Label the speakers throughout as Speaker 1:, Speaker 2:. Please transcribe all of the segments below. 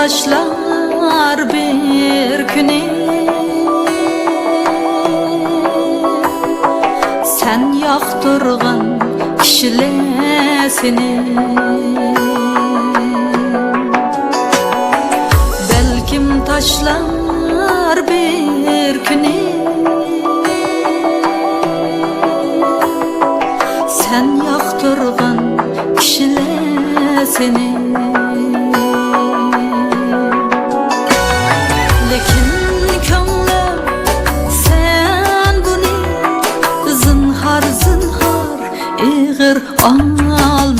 Speaker 1: taşlar bir güne sen yaktırgan kişiler seni. Belkim taşlar bir güne sen yaktırgan kişiler seni. Almağın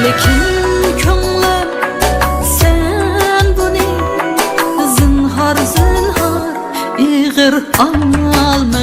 Speaker 1: lekin könglim sen bunu zinhar zinhar ig'ir almağın.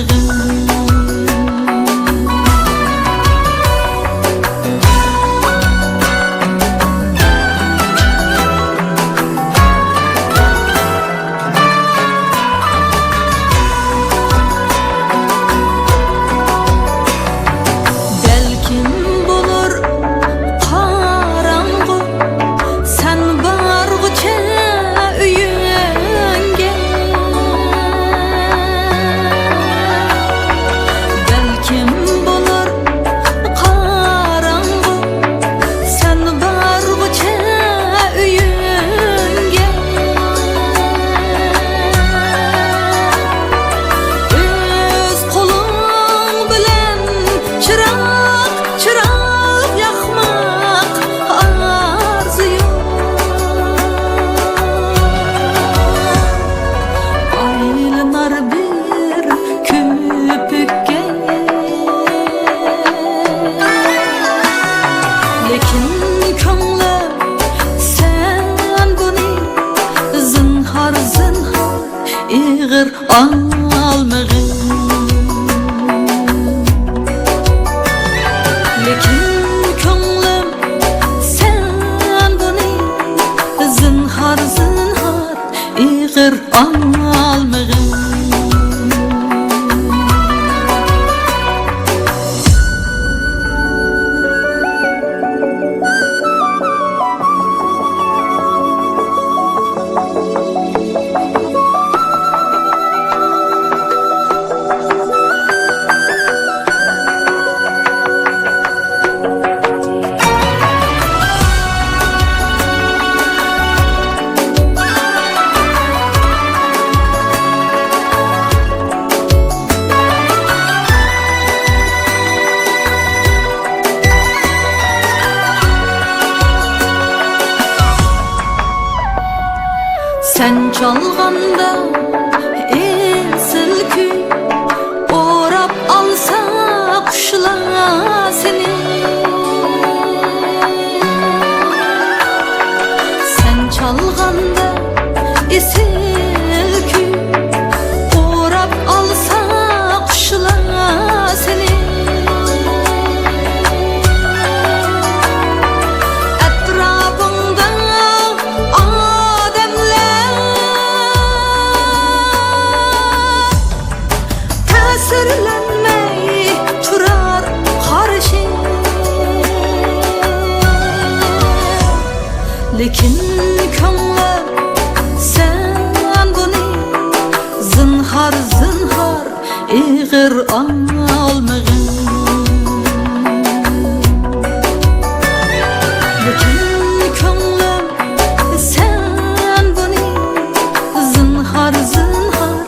Speaker 1: İğir almağın lekin könglim sen bunu zinhar zinhar ig'ir almağın. Sen çalganda esil kuy orap alsa kuşlar seni. Sen çalganda esil kuy orap alsa kuşlar seni. Sürlenmey turar karşı lekin könglim sen bunu zinhar zinhar ig'ir almağın. Lekin könglim sen bunu zinhar zinhar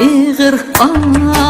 Speaker 1: ig'ir almağın.